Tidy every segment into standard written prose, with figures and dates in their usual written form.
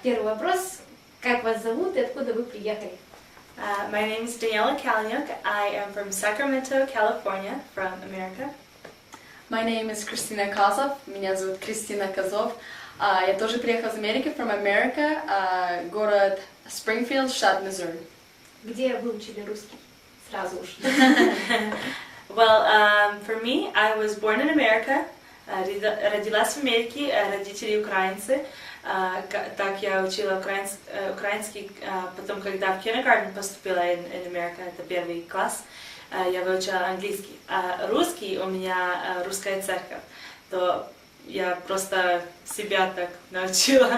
первый вопрос. Как вас зовут и откуда вы приехали? My name is Daniela Kalniuk. I am from Sacramento, California, from America. My name is Christina Kazov. Меня зовут Кристина Козов. Я тоже приехала из Америки, from America, город Springfield, штат Миссури. Где выучили русский? Сразу уж. Well, for me, I was born in America. Родилась в Америке, родители украинцы. Так я учила украинский, потом, когда в kindergarten поступила in America, это первый класс, я выучила английский. А русский, у меня русская церковь, то я просто себя так научила.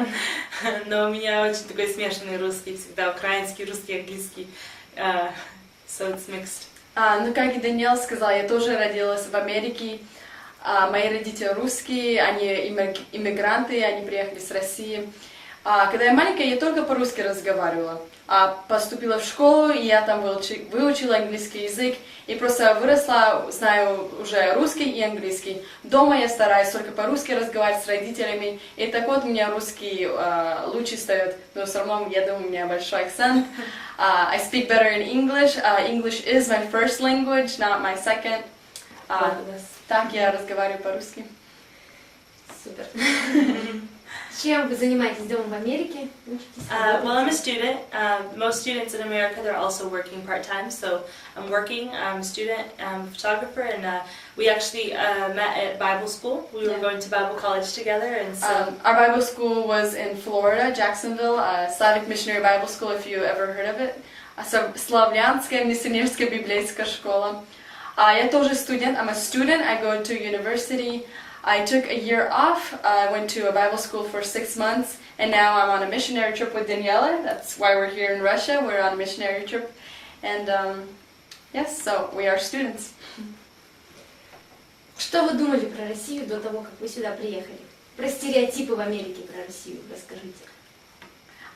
Но у меня очень такой смешанный русский, всегда украинский, русский, английский. So it's mixed. Ну, как и Даниэл сказал, я тоже родилась в Америке. Мои родители русские, они иммигранты, они приехали с России. Когда я маленькая, я только по-русски разговаривала. Поступила в школу, и я там выучила английский язык, и просто выросла, знаю уже русский и английский. Дома я стараюсь только по-русски разговаривать с родителями, и так вот у меня русский лучше стает, но все равно, я думаю, у меня большой акцент. I speak better in English. English is my first language, not my second. Так, я разговариваю по-русски. Супер. Чем вы занимаетесь дома в Америке? Well, I'm a student. Most students in America, they're also working part-time. So I'm working, I'm a student, I'm a photographer, and we actually met at Bible school. We were going to Bible college together, and so... Our Bible school was in Florida, Jacksonville, Slavic Missionary Bible School, if you ever heard of it. Славянская миссионерская библейская школа. Я тоже студент. I'm a student. I go to university. I took a year off. I went to a Bible school for 6 months, and now I'm on a missionary trip with Daniela. That's why we're here in Russia. We're on a missionary trip, and yes, so we are students. Что вы думали про Россию до того, как вы сюда приехали? Про стереотипы в Америке про Россию расскажите.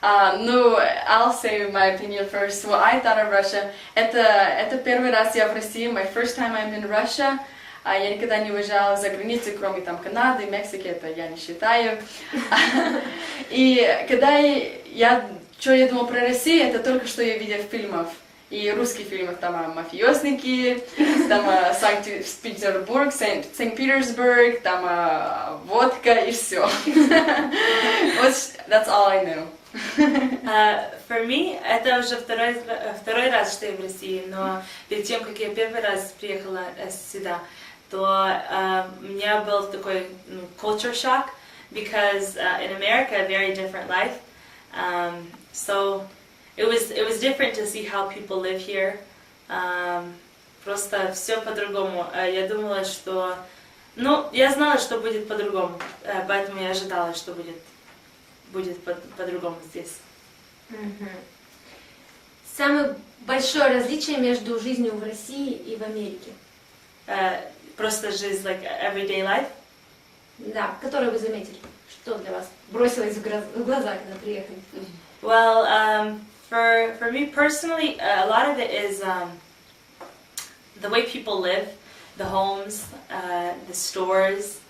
Ну, I'll say my opinion first. What I thought of Russia. Это первый раз я в России. My first time I'm in Russia. Я никогда не уезжала за границу, кроме там Канады, Мексики, это я не считаю. И когда что я думала про Россию, это только что я видела в фильмах. И русских фильмах, там мафиозники, там Санкт-Петербург, Санкт-Петербург, там водка и все. That's all I know. For me, это уже второй раз, что я в России, но перед тем, как я первый раз приехала сюда, то у меня был такой culture shock, because in America, a very different life. So it was different to see how people live here. Просто все по-другому. Я думала, что... я знала, что будет по-другому, поэтому я ожидала, что будет по-другому здесь. Самое большое различие между жизнью в России и в Америке? Просто жизнь, like everyday life? Да, которое вы заметили. Что для вас бросилось в глаза, когда приехали? Well, for me personally, a lot of it is the way people live, the homes, the stores,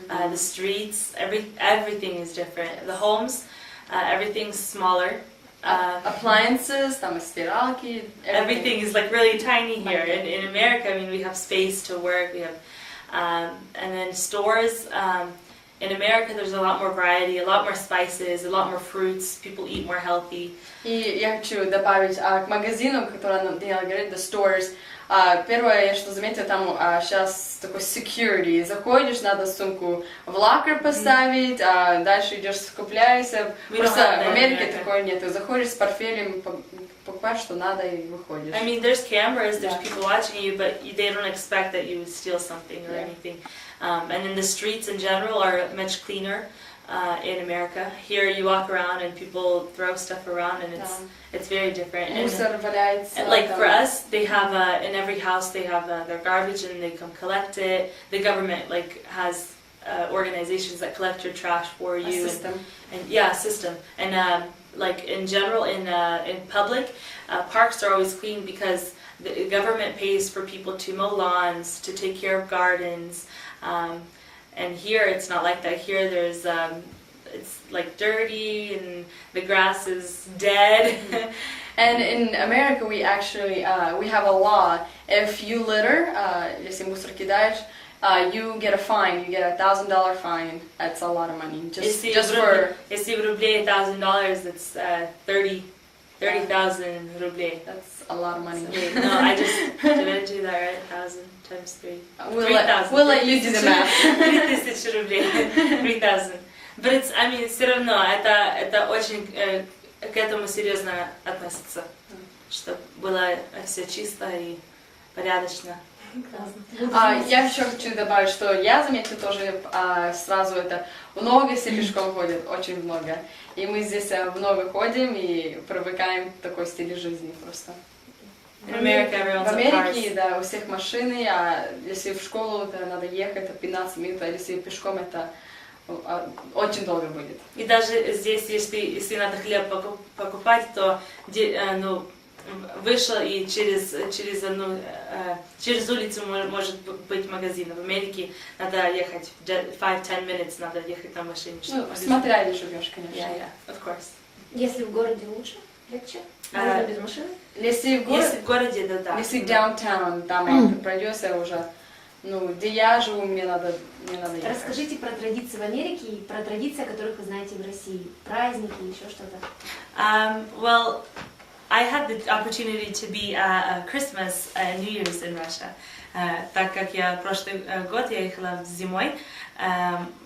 the streets, everything is different. The homes, everything's smaller. Appliances, там стиралки. Everything is like really tiny here. In America, I mean, we have space to work. We have, and then stores. In America, there's a lot more variety, a lot more spices, a lot more fruits. People eat more healthy. И я хочу добавить к магазину, который Даниэла говорит, the stores. Первое, я что заметила, там сейчас такой security. Заходишь, надо сумку в лакер поставить, дальше идешь скупляешься. Просто в Америке такого нет. Ты заходишь с портфелем, покупаешь, что надо, и выходишь. I mean, there's cameras, there's people watching you, but they don't expect that you would steal something or anything. And then the streets in general are much cleaner. In America, here you walk around and people throw stuff around, and it's very different. And like for us, they have in every house they have their garbage and they come collect it. The government has organizations that collect your trash for you. A system. A system. And like in general in public, parks are always clean because the government pays for people to mow lawns, to take care of gardens. And here it's not like that. Here there's it's like dirty and the grass is dead. And in America, we actually we have a law. If you litter, если мусор кидаешь, you get a fine. You get $1,000 fine. That's a lot of money. Just for Если в рубле $1,000, that's 30,000 rublei. that's a lot of money. No, I just did I do that right? 1,000 times 3. We'll let you do the math. 3,000 рублей. 3,000. But it's, I mean, все равно это очень к этому серьезно относится, чтобы было все чисто и порядочно. Я еще хочу добавить, что я заметила тоже сразу это много все пешком ходят, очень много. И мы здесь много ходим и привыкаем к такой стилю жизни просто. In America, everyone's В on cars. Америке, да, у всех машины, а если в школу, то надо ехать, это 15 минут, а если пешком, это очень долго будет. И даже здесь, если надо хлеб покупать, то вышел и через улицу может быть магазин. В Америке надо ехать 5-10 minutes, надо ехать на машине. Смотря где живешь, конечно. Yeah, of course. Если в городе лучше, легче? Можно без машины? Если в городе, да. Если downtown, там пройдешься уже, где я живу, мне надо ехать. Расскажите про традиции в Америке и про традиции, о которых вы знаете в России. Праздники, еще что-то. Well, I had the opportunity to be at Christmas and New Year's in Russia. Так как я прошлый год я ехала зимой,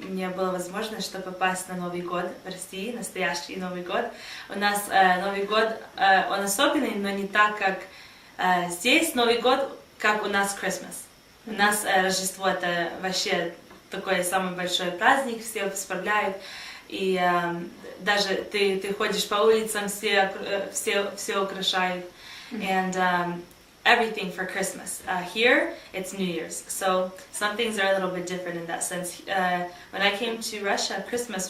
мне была возможность, чтобы попасть на Новый год в России, настоящий Новый год. У нас Новый год, он особенный, но не так, как здесь Новый год, как у нас Christmas. У нас Рождество это вообще такой самый большой праздник, все справляют. И даже ты ходишь по улицам, все украшают. And everything for Christmas. Here, it's New Year's. So some things are a little bit different in that sense. When I came to Russia, Christmas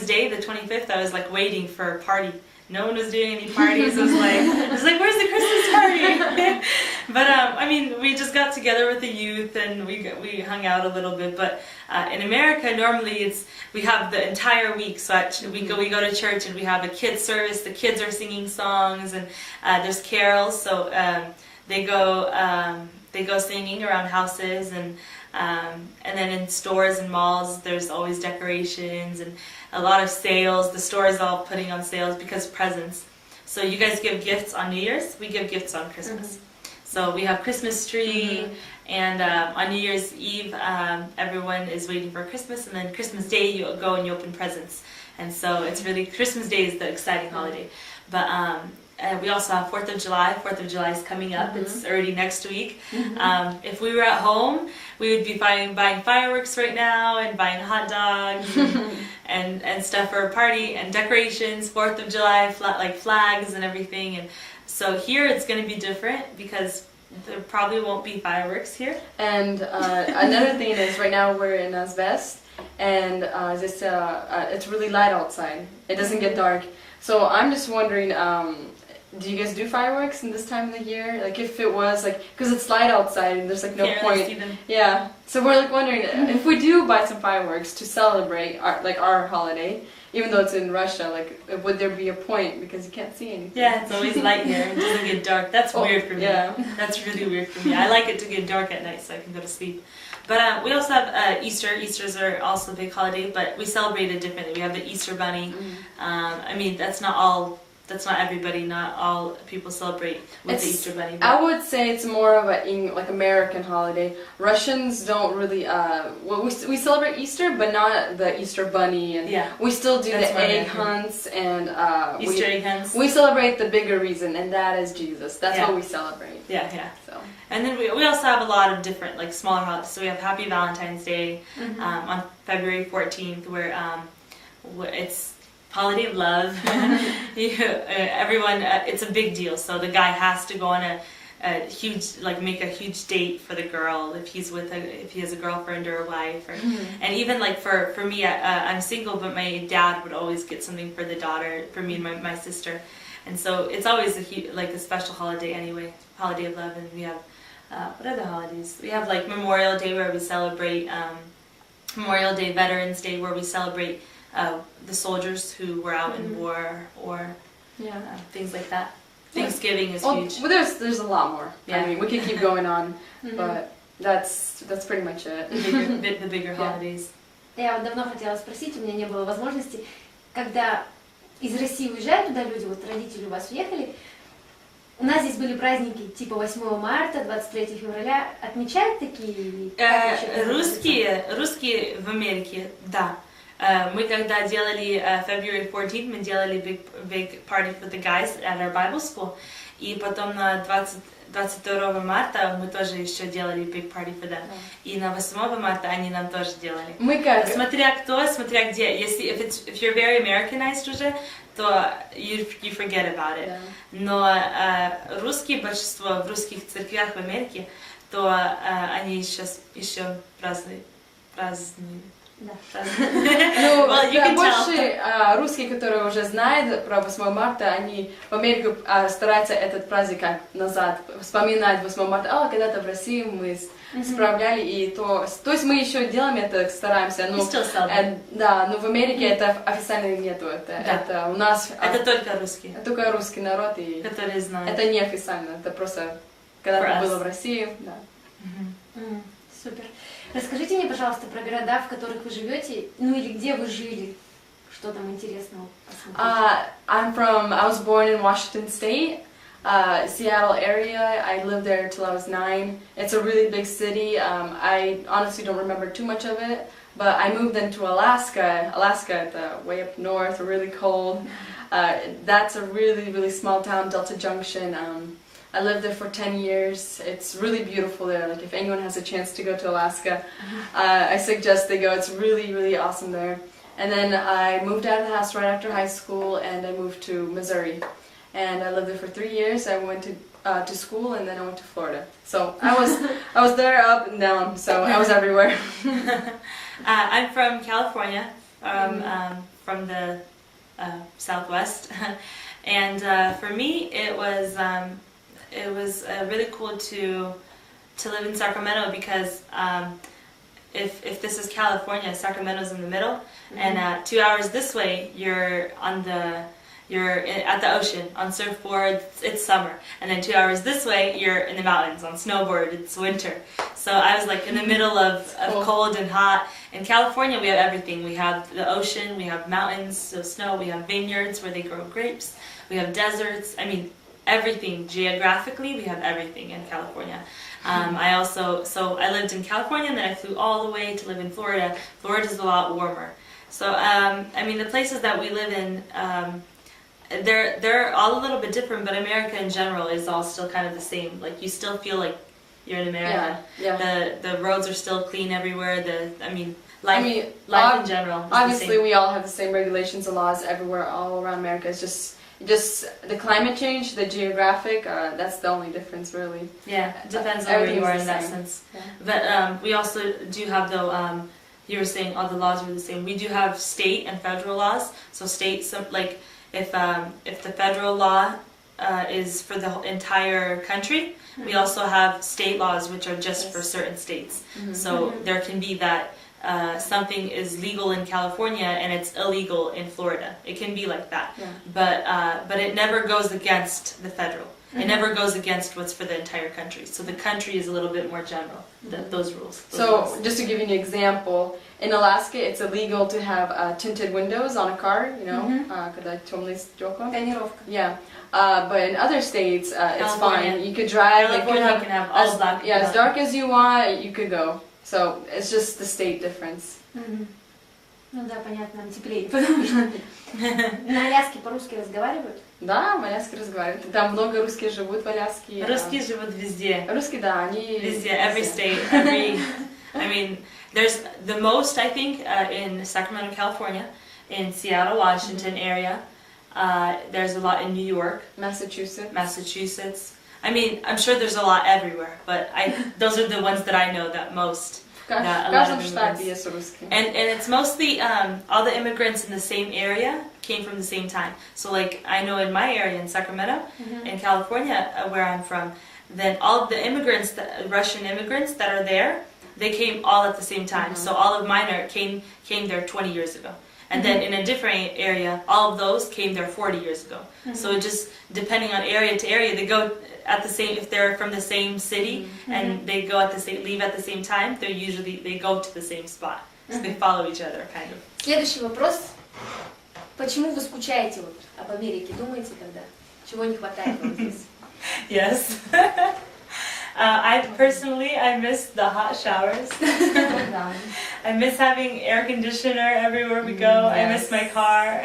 Day, the 25th, I was like waiting for a party. No one was doing any parties. I was like, where's the Christmas party? But I mean, we just got together with the youth and we hung out a little bit. But in America, normally we have the entire week. So we go to church and we have a kids service. The kids are singing songs and there's carols. So they go singing around houses and then in stores and malls, there's always decorations and a lot of sales. The store is all putting on sales because of presents. So you guys give gifts on New Year's, we give gifts on Christmas. So we have Christmas tree, and on New Year's Eve, everyone is waiting for Christmas, and then Christmas Day you go and you open presents. And so it's really, Christmas Day is the exciting holiday. But we also have 4th of July. 4th of July is coming up. It's already next week. If we were at home, we would be buying fireworks right now and buying hot dogs and stuff for a party and decorations, 4th of July, like flags and everything. And so here it's going to be different because there probably won't be fireworks here. And another thing is right now we're in Asbest and it's really light outside. It doesn't get dark. So I'm just wondering, do you guys do fireworks in this time of the year? Like if it was like, because it's light outside and there's like no Can't point. really see them. Yeah. So we're like wondering if we do buy some fireworks to celebrate our holiday, even though it's in Russia, like would there be a point because you can't see anything? Yeah, it's always light here. It doesn't get dark. That's weird for me. Yeah. That's really weird for me. I like it to get dark at night so I can go to sleep. But we also have Easter. Easter's are also a big holiday, but we celebrate it differently. We have the Easter Bunny. I mean, that's not everybody. Not all people celebrate with the Easter Bunny. I would say it's more of a like American holiday. Russians don't really. Well, we celebrate Easter, but not the Easter Bunny, and we still do the egg hunts and Easter egg hunts. We celebrate the bigger reason, and that is Jesus. That's what we celebrate. Yeah. So. And then we also have a lot of different like smaller holidays. So we have Happy Valentine's Day on February 14th, where it's holiday of love. Everyone, it's a big deal. So the guy has to go on a huge, like make a huge date for the girl if he has a girlfriend or a wife, and even like for me, I'm single, but my dad would always get something for the daughter, for me and my sister, and so it's always a special holiday anyway, holiday of love. And we have what other holidays? We have like Memorial Day where we celebrate Memorial Day, Veterans Day where we celebrate the soldiers who were out in war or Yeah. things like that. Thanksgiving is Well, huge. well, there's a lot more. Yeah. I mean, we could keep going on, but that's pretty much it. The bigger Yeah. holidays. Я вот давно хотела спросить, у меня не было возможности, когда из России уезжают туда люди, вот родители у вас уехали, у нас здесь были праздники типа 8 марта, 23 февраля. Отмечают такие? Или как вообще празднуется? Русские в Америке, да. Мы когда делали February 14th, мы делали big party for the guys at our Bible school. И потом на 22 марта мы тоже еще делали big party for them. И на 8 марта они нам тоже делали. Мы как... Смотря кто, смотря где. Если if you're very Americanized уже, то you forget about it. Да. Но русские, большинство в русских церквях в Америке, то они сейчас еще празднуют. Да. Ну, Well, you да, can больше русские, которые уже знают про 8 марта, они в Америку стараются этот праздник как назад вспоминать 8 марта. Когда-то в России мы справляли, и то есть мы еще делаем это, стараемся. We Но, still celebrate. да, но в Америке это официально нету. Это у нас Это только русские, только русский народ, и которые знают. это не официально, это просто когда-то For us. было в России. Да. Супер. Расскажите мне, пожалуйста, про города, в которых вы живете, ну или где вы жили, что там интересного посмотреть. I was born in Washington State, Seattle area. I lived there till I was 9. It's a really big city. I honestly don't remember too much of it, but I moved into Alaska. Alaska, way up north, really cold. That's a really, really small town, Delta Junction. I lived there for 10 years. It's really beautiful there. Like if anyone has a chance to go to Alaska, I suggest they go. It's really, really awesome there. And then I moved out of the house right after high school, and I moved to Missouri. And I lived there for 3 years. I went to school, and then I went to Florida. So I was there up and down. So I was everywhere. I'm from California, from the Southwest, and for me it was really cool to live in Sacramento because if this is California, Sacramento's in the middle, and 2 hours this way you're at the ocean on surfboard. It's summer, and then 2 hours this way you're in the mountains on snowboard. It's winter. So I was like in the middle of cold and hot. In California we have everything. We have the ocean, we have mountains, so snow, we have vineyards where they grow grapes, we have deserts. I mean, everything. Geographically we have everything in California. I lived in California, and then I flew all the way to live in Florida. Florida's a lot warmer. So I mean, the places that we live in, they're all a little bit different, but America in general is all still kind of the same. Like you still feel like you're in America. Yeah. The roads are still clean everywhere. Life in general is Obviously, the same. we all have the same regulations and laws everywhere, all around America. It's just the climate change, the geographic. That's the only difference, really. Yeah, it depends on where you Everything's are the in that same. sense. Yeah. But we also do have, though, you were saying all the laws are the same. We do have state and federal laws. So if the federal law is for the entire country, we also have state laws which are just for certain states. So there can be that something is legal in California and it's illegal in Florida. It can be like that. Yeah. But it never goes against the federal. It never goes against what's for the entire country. So the country is a little bit more general, those rules. So, just to give you an example, in Alaska, it's illegal to have tinted windows on a car, you know, когда темное стекло. Тонировка. Yeah. But in other states, it's California. fine. You could drive. California, you can have all black. As dark as you want, you could go. So, it's just the state difference. Ну да, понятно, нам теплее, потому что на Аляске по-русски разговаривают. Да, в Аляске разговаривают. Там много русских живут в Аляске. Русские живут везде. Русские, да, они... Везде, every state, I mean, there's the most, I think, in Sacramento, California, in Seattle, Washington area. There's a lot in New York, Massachusetts. I mean, I'm sure there's a lot everywhere, but those are the ones that I know that most. В каждом штате есть русские. And it's mostly all the immigrants in the same area came from the same time. So like I know in my area in Sacramento, in California, where I'm from, then all of the immigrants, Russian immigrants that are there, they came all at the same time. So all of mine came there 20 years ago. And then in a different area, all of those came there 40 years ago. So it just, depending on area to area, they go at the same, if they're from the same city and they go at the same, leave at the same time, they go to the same spot. So they follow each other, kind of. Следующий вопрос. Почему вы скучаете вот об Америке? Думаете, когда? Чего не хватает вам здесь? Yes. I miss the hot showers. Да. I miss having air conditioner everywhere we go. I miss my car.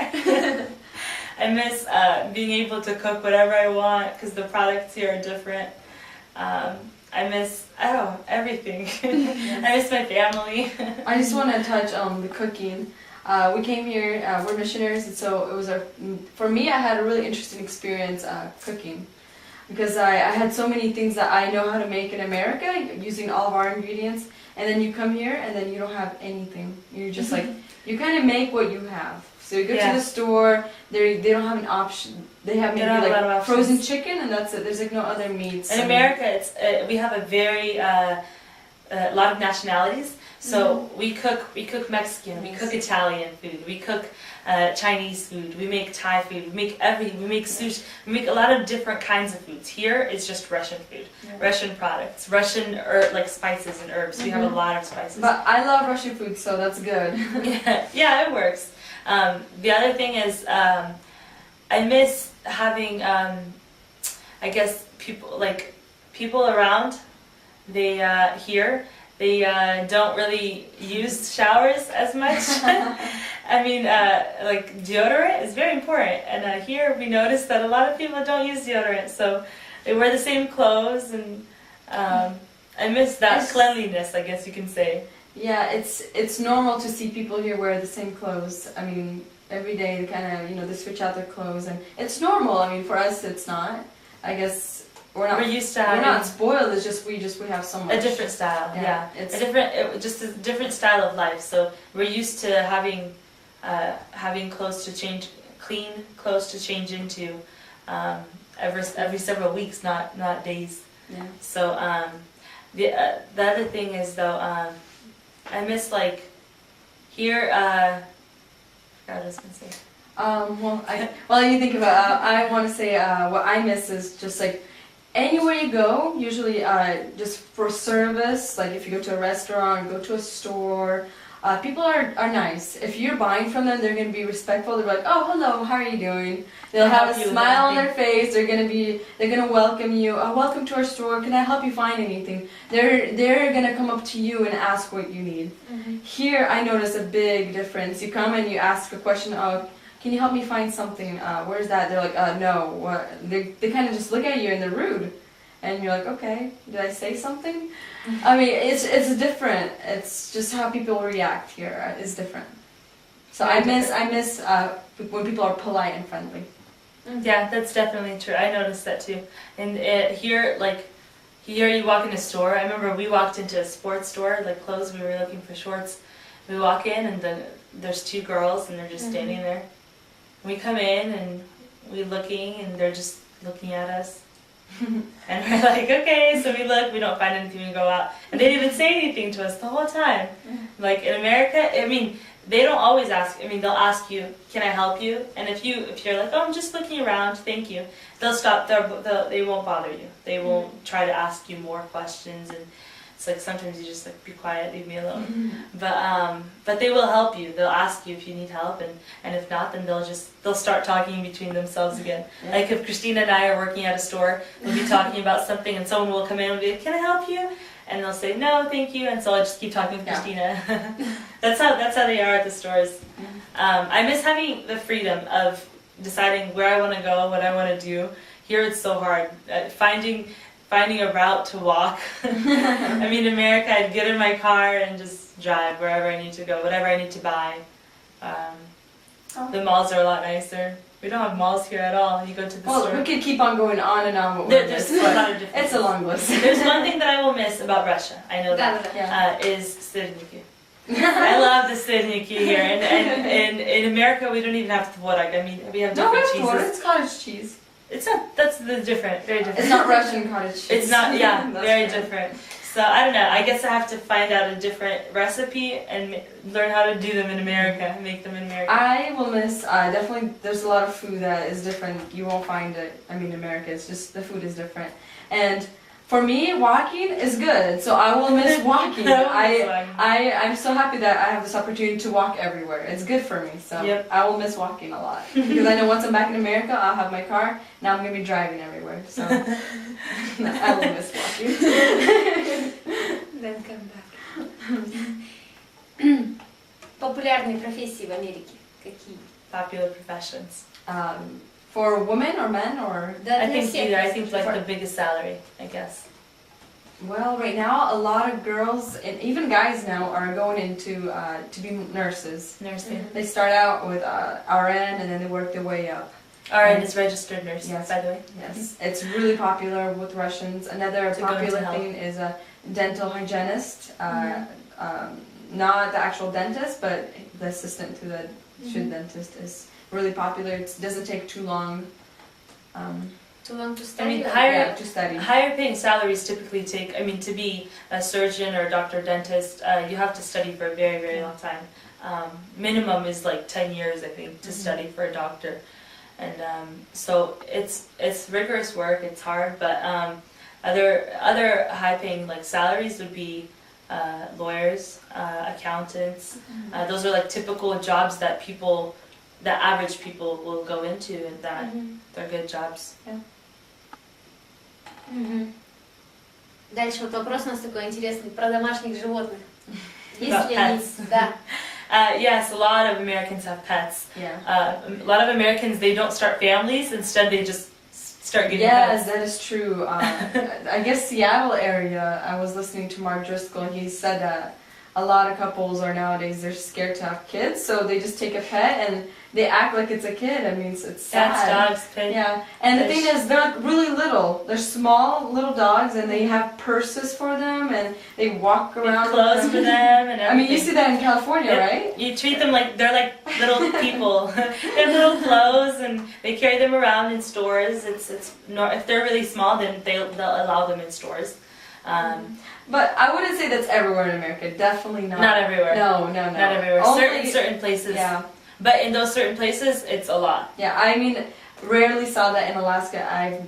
I miss being able to cook whatever I want because the products here are different. I miss, everything. I miss my family. I just want to touch on the cooking. We came here, we're missionaries, and so it was for me, I had a really interesting experience cooking. Because I had so many things that I know how to make in America using all of our ingredients, and then you come here and then you don't have anything. You're just like, you kind of make what you have. So you go to the store, they don't have an option. They have maybe like frozen chicken and that's it. There's like no other meats. In America, we have a very lot of nationalities. So we cook Mexican, we cook Italian food, we cook Chinese food, we make Thai food, we make sushi, we make a lot of different kinds of foods. Here it's just Russian food, Russian products, Russian like spices and herbs. We have a lot of spices. But I love Russian food, so that's good. Yeah, it works. The other thing is I miss having I guess people around. They here. They don't really use showers as much. I mean, like deodorant is very important. And here we noticed that a lot of people don't use deodorant. So they wear the same clothes and I miss that cleanliness, I guess you can say. Yeah, it's normal to see people here wear the same clothes. I mean, every day they kind of, they switch out their clothes. And it's normal. I mean, for us it's not. I guess we're used to having, we're not spoiled. It's just we have so much. A different style, yeah. It's just a different style of life. So we're used to having clothes to change, clean clothes to change into every several weeks, not days. Yeah. So the other thing is though, I miss like here. I forgot what I was gonna say. Well, you think about. I want to say what I miss is just like. Anywhere you go, usually just for service, like if you go to a restaurant, go to a store, people are nice. If you're buying from them, they're going to be respectful. They're like, oh, hello, how are you doing? They'll have a smile on their face. They're going to welcome you. Welcome to our store. Can I help you find anything? They're going to come up to you and ask what you need. Here, I notice a big difference. You come and you ask a question of, can you help me find something? Where's that? They're like, no. What? They kind of just look at you and they're rude. And you're like, okay, did I say something? I mean, it's different. It's just how people react here is different. So I miss when people are polite and friendly. Yeah, that's definitely true. I noticed that too. And here you walk in a store. I remember we walked into a sports store, like clothes. We were looking for shorts. We walk in and there's two girls and they're just standing there. We come in and we're looking and they're just looking at us. And we're like, okay, so we look, we don't find anything, we go out. And they didn't even say anything to us the whole time. Like in America, I mean, they don't always ask, I mean, they'll ask you, can I help you? And if you're like, oh, I'm just looking around, thank you, they'll stop, they won't bother you. They won't try to ask you more questions. And it's like sometimes you just like, be quiet, leave me alone. But they will help you. They'll ask you if you need help, and if not, then they'll start talking between themselves again. Yeah. Like if Christina and I are working at a store, we'll be talking about something, and someone will come in and be like, "Can I help you?" And they'll say, "No, thank you," and so I'll just keep talking with Christina. That's how they are at the stores. I miss having the freedom of deciding where I want to go, what I want to do. Here it's so hard finding a route to walk. I mean, in America, I'd get in my car and just drive wherever I need to go, whatever I need to buy. The malls are a lot nicer. We don't have malls here at all. You go to the store. We could keep on going on and on. There's a lot of different. It's a long list. There's one thing that I will miss about Russia. I know that is sirniki. I love the sirniki here, and in America we don't even have tvorog. I mean, we have different cheeses. No, it's cottage cheese. It's not. That's very different. It's not Russian cottage cheese. It's not. Yeah, very different. So I don't know. I guess I have to find out a different recipe and learn how to do them in America and make them in America. I will miss, definitely, there's a lot of food that is different. You won't find it, America, it's just, the food is different. And for me, walking is good, so I will miss walking. I'm so happy that I have this opportunity to walk everywhere. It's good for me, so Yep. I will miss walking a lot. Because I know once I'm back in America, I'll have my car, now I'm going to be driving everywhere, so I will miss walking. Then come back. Популярные профессии в Америке какие? Popular professions. For women or men or... Да, I для think всех, either. I если think like the biggest salary, I guess. Well, right now, a lot of girls and even guys now are going into to be nurses. Nursing. They start out with RN and then they work their way up. RN is registered nurse, Yes. by the way. Yes, it's really popular with Russians. Another To go popular into health. thing is a dental hygienist. Not the actual dentist, but the assistant to the dentist is really popular. It doesn't take too long. Too long to I study? mean, or- higher To study. higher paying salaries typically take, I mean, to be a surgeon or a doctor or dentist, you have to study for a very, very long time. Minimum is like 10 years, I think, to study for a doctor. And so it's rigorous work, it's hard, but other high paying like salaries would be lawyers, accountants. Those are like typical jobs that average people will go into, and that they're good jobs. Мгм. Дальше вот вопрос у нас такой интересный про домашних животных. Есть About ли они? pets. Да. Yes, a lot of Americans have pets. Yeah. A lot of Americans, they don't start families, instead they just start getting Yes, pets. that is true. I guess Seattle area, I was listening to Mark Driscoll, he said that a lot of couples are nowadays, they're scared to have kids, so they just take a pet and they act like it's a kid. I mean, it's sad. Cats, dogs, pigs. Yeah, and the Fish. thing is, they're like really little. They're small little dogs, and they have purses for them, and they walk We have around. clothes with for them and everything. I mean, you see that in California, Yep. right? You treat them like they're like little people. They have little clothes and they carry them around in stores. If they're really small, then they'll allow them in stores. But I wouldn't say that's everywhere in America. Definitely not. Not everywhere. No. Not everywhere. Only- Certain places. Yeah, But in those certain places, it's a lot. yeah. I mean, rarely saw that in Alaska. I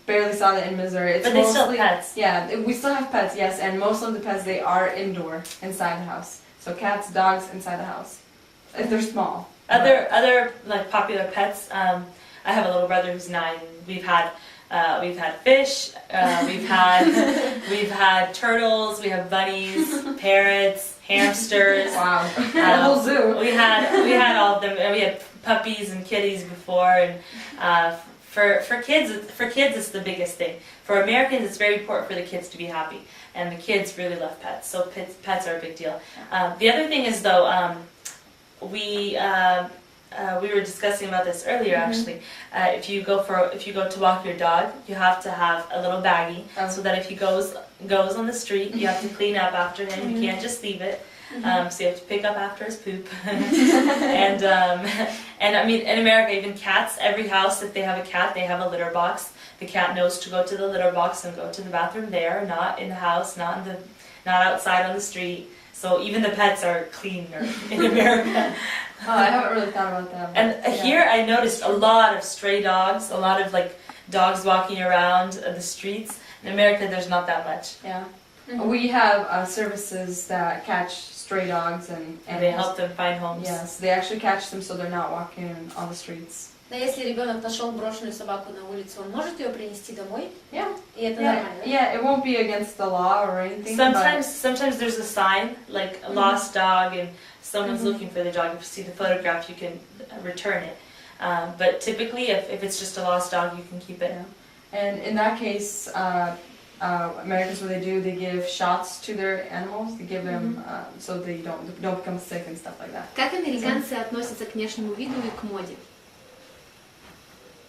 barely saw that in Missouri. It's But they still mostly, have pets. Yeah, we still have pets, yes, and most of the pets they are indoor, inside the house. So cats, dogs inside the house, if they're small. Other like popular pets. I have a little brother who's 9. We've had fish. We've had turtles. We have bunnies, parrots, hamsters. Wow, the whole zoo. We had all of them. And we had puppies and kitties before. And for kids, it's the biggest thing. For Americans, it's very important for the kids to be happy, and the kids really love pets. So pets are a big deal. The other thing is though, we were discussing about this earlier actually. If you go to walk your dog, you have to have a little baggie so that if he goes on the street, you have to clean up after him. You can't just leave it. So you have to pick up after his poop. and I mean, in America, even cats, every house, if they have a cat, they have a litter box. The cat knows to go to the litter box and go to the bathroom there, not in the house, not outside on the street. So even the pets are cleaner in America. Oh, I haven't really thought about that. And but, yeah. here I noticed a lot of stray dogs, a lot of like dogs walking around the streets. In America, there's not that much. Yeah. We have services that catch stray dogs and And they animals. help them find homes. Yes, they actually catch them so they're not walking on the streets. Но если ребенок нашел брошенную собаку на улице, он может ее принести домой? Yeah. И это Yeah, нормально, да? yeah, it won't be against the law or anything. Sometimes there's a sign, like a lost dog, and someone's looking for the dog. If you see the photograph, you can return it. But typically, if it's just a lost dog, you can keep it. Yeah. And in that case, Americans, what they do, they give shots to their animals. They give them so they don't become sick and stuff like that. Как американцы относятся к внешнему виду и к моде?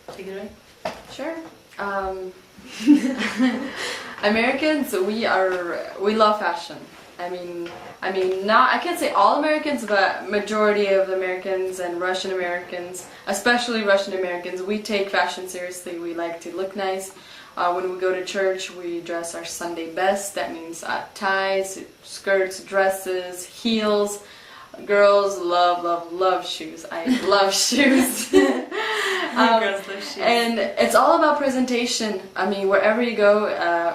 Take it away. Sure. Americans, we love fashion. I mean, I can't say all Americans, but majority of Americans and Russian Americans, especially Russian Americans, we take fashion seriously. We like to look nice. When we go to church, we dress our Sunday best. That means ties, skirts, dresses, heels. Girls love shoes. I love shoes. Girls love shoes. And it's all about presentation. I mean, wherever you go,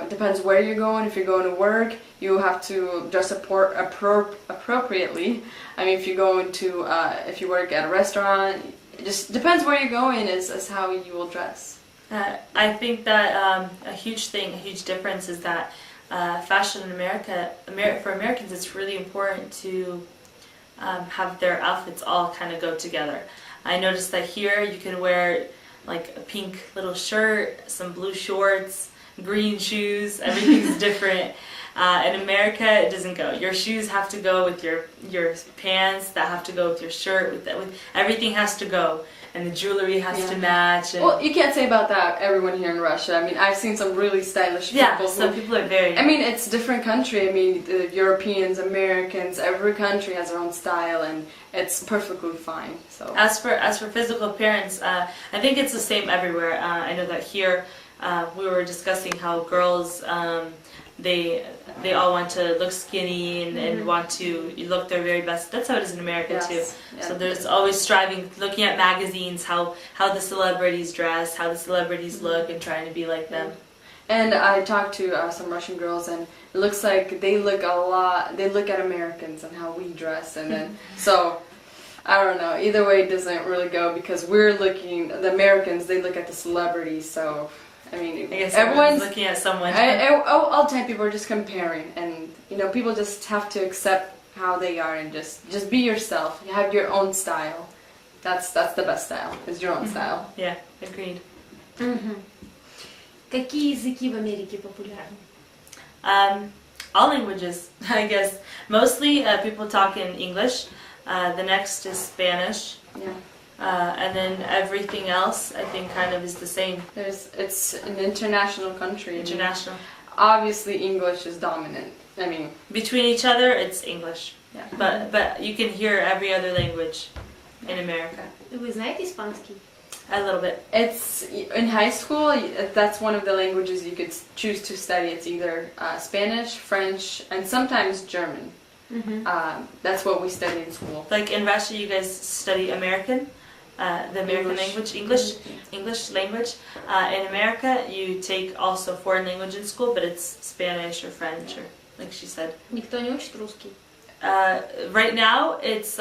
it depends where you're going. If you're going to work, you have to dress appropriately. I mean, if you're going to, if you work at a restaurant, it just depends where you're going is how you will dress. I think that a huge difference is that fashion in America, for Americans, it's really important to have their outfits all kind of go together. I noticed that here you can wear like a pink little shirt, some blue shorts, green shoes, everything's different. In America, it doesn't go. Your shoes have to go with your pants, that have to go with your shirt, with everything has to go. And the jewelry has to match. And well, you can't say about that everyone here in Russia. I mean, I've seen some really stylish people. Yeah, some people are very... I mean, it's a different country. I mean, the Europeans, Americans, every country has their own style, and it's perfectly fine. So As for physical appearance, I think it's the same everywhere. I know that here we were discussing how girls... They all want to look skinny and want to look their very best. That's how it is in America too. Yeah. So there's always striving, looking at magazines, how the celebrities dress, how the celebrities look, and trying to be like them. And I talked to some Russian girls, and it looks like they look at Americans and how we dress, and then so I don't know. Either way, it doesn't really go because the Americans, they look at the celebrities, so. I mean, I guess everyone's looking at someone. All the time people are just comparing, and people just have to accept how they are and just be yourself. You have your own style. That's the best style. Is your own style. Yeah, agreed. Какие языки в Америке популярны? All languages, I guess. Mostly people talk in English. The next is Spanish. Yeah. And then everything else, I think, kind of is the same. It's an international country. International. Obviously, English is dominant. I mean, Between each other, it's English. yeah. But you can hear every other language in America. Вы знаете испанский? A little bit. It's in high school. That's one of the languages you could choose to study. It's either Spanish, French, and sometimes German. That's what we study in school. Like in Russia, you guys study American, the American language, English language. In America, you take also foreign language in school, but it's Spanish or French, or like she said. Никто не учит русский. Right now, it's.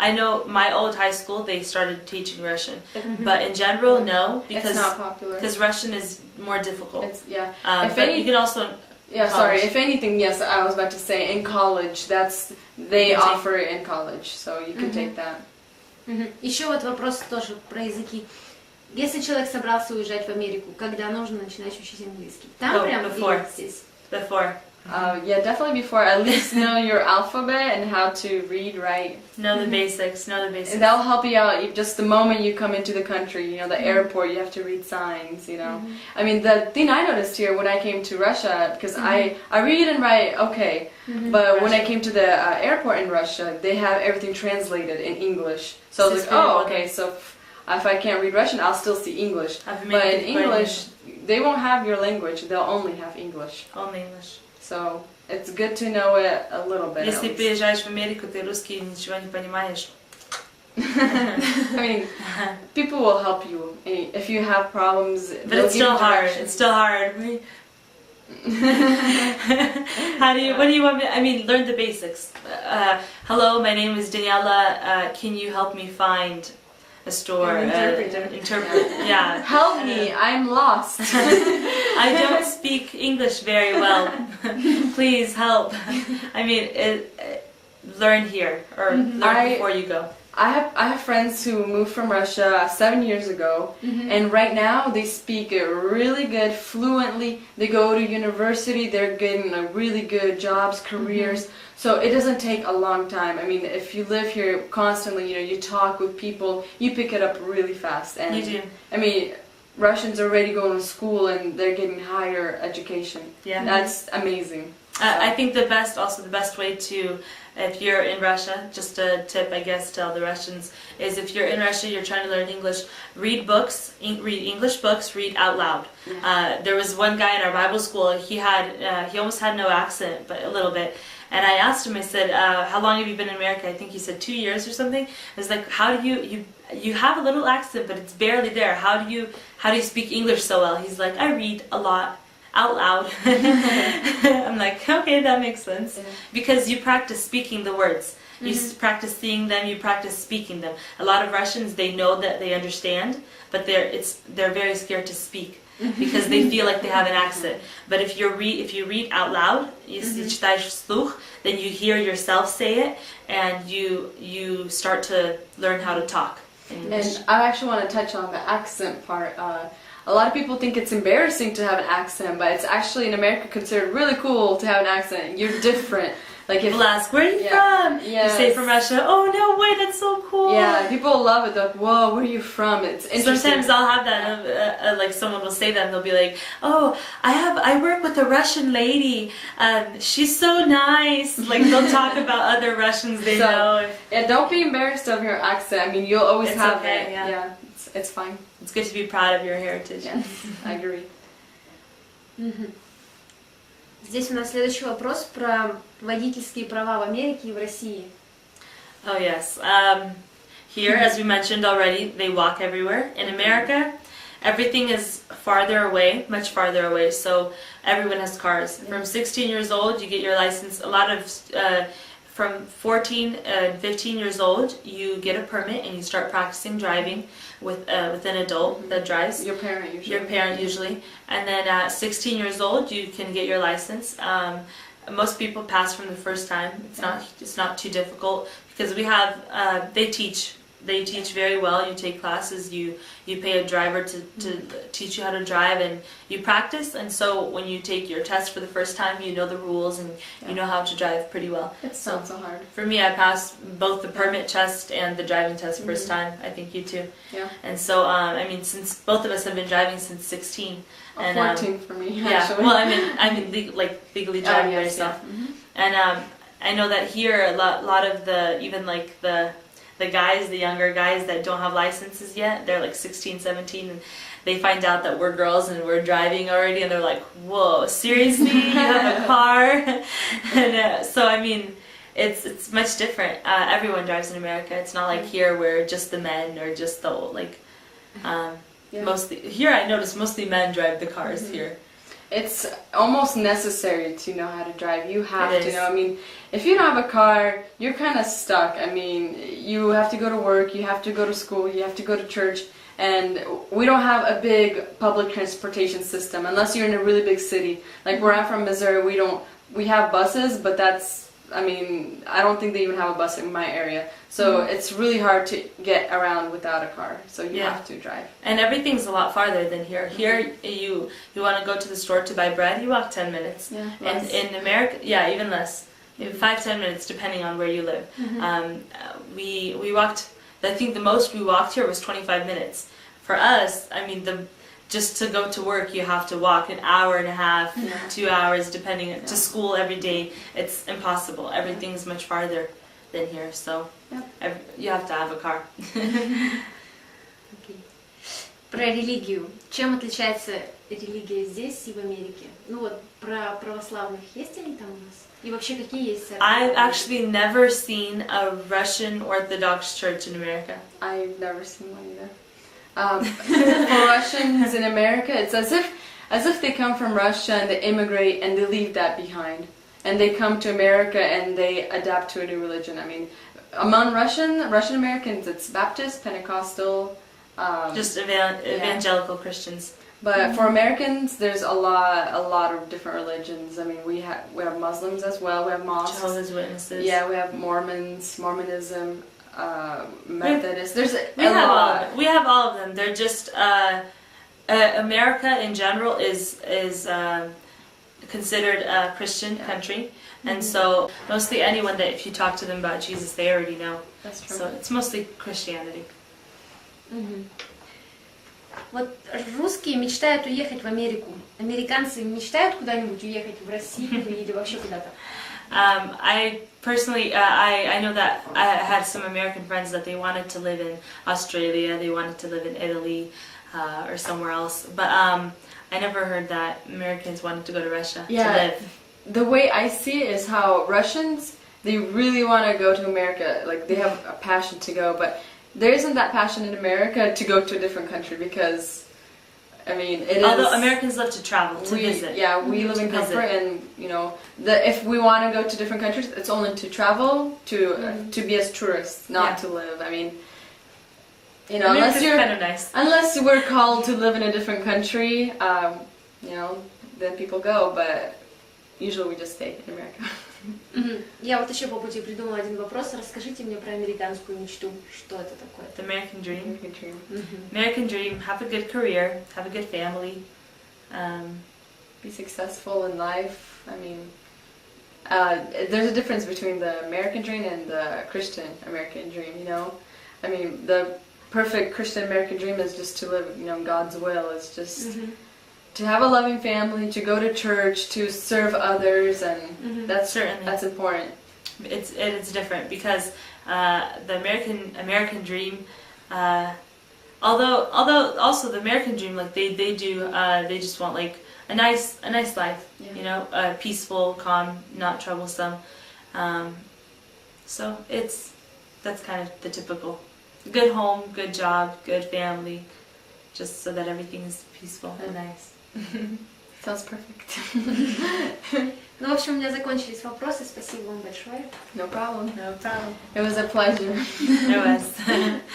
I know my old high school, they started teaching Russian, but in general, no, because it's not popular. Because Russian is more difficult. Yeah. But you can also. Yeah, college. sorry. If anything, yes, I was about to say in college. They offer it in college, so you can take that. Еще вот вопрос тоже про языки. Если человек собрался уезжать в Америку, когда нужно начинать учить английский? Там прям или здесь? Before. Yeah, definitely before. At least know your alphabet and how to read, write. Know the basics. And that'll help you out just the moment you come into the country. The airport, you have to read signs, I mean, the thing I noticed here when I came to Russia, because I read and write okay, but when I came to the airport in Russia, they have everything translated in English. So I was like, oh, okay, so if I can't read Russian, I'll still see English. But in English, they won't have your language. They'll only have English. Only English. So it's good to know it a little bit. Если приезжаешь в Америку, ты русский ничего не понимаешь. I mean, people will help you if you have problems. But it's still hard. It's still hard. What do you want me? I mean, learn the basics. Hello, my name is Daniela. Can you help me find a store? Interpret. Yeah. Help me! I'm lost. I don't speak English very well. Please help. I mean, learn here or learn before you go. I have friends who moved from Russia 7 years ago, and right now they speak it really good, fluently. They go to university, they're getting really good jobs, careers. So it doesn't take a long time. I mean, if you live here constantly, you talk with people, you pick it up really fast. And you do. I mean, Russians are already going to school and they're getting higher education. Yeah. That's amazing. I think the best way to, if you're in Russia, just a tip I guess to all the Russians, is if you're in Russia, you're trying to learn English, read books, read English books, read out loud. There was one guy in our Bible school, he almost had no accent, but a little bit. And I asked him, I said, how long have you been in America? I think he said 2 years or something. I was like, how do you have a little accent, but it's barely there. How do you speak English so well? He's like, I read a lot out loud. I'm like, okay, that makes sense. Yeah. Because you practice speaking the words. You practice seeing them, you practice speaking them. A lot of Russians, they know that they understand, but they're very scared to speak because they feel like they have an accent. But if you read out loud, если читаешь вслух, then you hear yourself say it, and you start to learn how to talk in English. And I actually want to touch on the accent part. A lot of people think it's embarrassing to have an accent, but it's actually in America considered really cool to have an accent. You're different. Like if People ask, where are you from? Yes. You say from Russia. Oh no way, that's so cool. Yeah, people love it. They're like, whoa, where are you from? It's interesting. Sometimes I'll have that, like someone will say that and they'll be like, oh, I work with a Russian lady. She's so nice. Like they'll talk about other Russians they know. Yeah, don't be embarrassed of your accent. I mean, you'll always It's have okay, it. yeah. It's fine. It's good to be proud of your heritage. Yes, I agree. Здесь у нас следующий вопрос про водительские права в Америке и в России. Oh yes. Here, as we mentioned already, they walk everywhere. In America, everything is farther away, much farther away. So everyone has cars. From 16 years old, you get your license. A lot of from 14 and 15 years old, you get a permit and you start practicing driving with an adult that drives. Your parent usually. Your parent usually. And then at 16 years old, you can get your license. Most people pass from the first time. It's not too difficult because we have they teach very well. You take classes, you pay a driver to teach you how to drive, and you practice. And so when you take your test for the first time, you know the rules and you know how to drive pretty well. It's not so hard. For me, I passed both the permit test and the driving test first time. I think you too. Yeah. And so I mean, since both of us have been driving since 16. And, 14 for me, yeah, actually. well, I mean, legally driving yes, yourself. yeah. And I know that here a lot of the guys, the younger guys that don't have licenses yet, they're like 16, 17, and they find out that we're girls and we're driving already, and they're like, whoa, seriously, you have a car? And so I mean, it's much different. Everyone drives in America. It's not like here where just the men or just the old, like. Mostly here, I notice mostly men drive the cars here. It's almost necessary to know how to drive. You have It to is. know. I mean, if you don't have a car, you're kind of stuck. I mean, you have to go to work, you have to go to school, you have to go to church, and we don't have a big public transportation system unless you're in a really big city. Like where I'm from, Missouri, we have buses, but I mean, I don't think they even have a bus in my area. So it's really hard to get around without a car. So you have to drive. And everything's a lot farther than here. Here, you want to go to the store to buy bread, you walk 10 minutes. Yeah, And less. in America, yeah, even less. 5-10 minutes, depending on where you live. We walked, I think the most we walked here was 25 minutes. For us, I mean, just to go to work, you have to walk an hour and a half, 2 hours, depending to school every day. It's impossible. Everything's much farther than here, so you have to have a car. Окей. Про религию. Чем отличается религия здесь и в Америке? Ну вот, про православных есть они там у нас? И вообще какие есть церкви? I've actually never seen a Russian Orthodox church in America. I've never seen one either. For Russians in America, it's as if they come from Russia and they immigrate and they leave that behind, and they come to America and they adapt to a new religion. I mean, among Russian Americans, it's Baptist, Pentecostal, Just evangelical Christians. but for Americans, there's a lot of different religions. I mean, we have Muslims as well. We have mosques. Jehovah's Witnesses. Yeah, we have Mormonism. Methodist. There's We have all of them. They're just America in general is considered a Christian country, and so mostly anyone that if you talk to them about Jesus, they already know. That's true. So it's mostly Christianity. Вот русские мечтают уехать в Америку. Американцы мечтают куда-нибудь уехать в Россию или вообще куда-то? I personally, I know that I had some American friends that they wanted to live in Australia, they wanted to live in Italy, or somewhere else. But I never heard that Americans wanted to go to Russia to live. The way I see it is how Russians, they really want to go to America. Like, they have a passion to go, but there isn't that passion in America to go to a different country because, I mean, it Although is... Americans love to travel, to visit. Yeah, we live in To visit. comfort, and you know, if we want to go to different countries, it's only to travel, to be as tourists, not Yeah. to live. I mean, you know, America's kind of nice. unless we're called to live in a different country, you know, then people go. But usually we just stay in America. Мгм. Я вот еще по пути придумала один вопрос. Расскажите мне про американскую мечту. Что это такое? The American dream. American dream. American dream, have a good career, have a good family. Be successful in life. I mean, there's a difference between the American dream and the Christian American dream, you know? I mean, the perfect Christian American dream is just to live, you know, God's will. It's just to have a loving family, to go to church, to serve others, and Certainly. that's important. It's different because the American dream, although also the American dream, like they do, they just want like a nice life, Yeah. you know, peaceful, calm, not troublesome. So that's kind of the typical good home, good job, good family, just so that everything is peaceful and nice. Sounds perfect. Ну, в общем, у меня закончились вопросы. Спасибо вам большое. No problem. No problem. It was a pleasure. It was.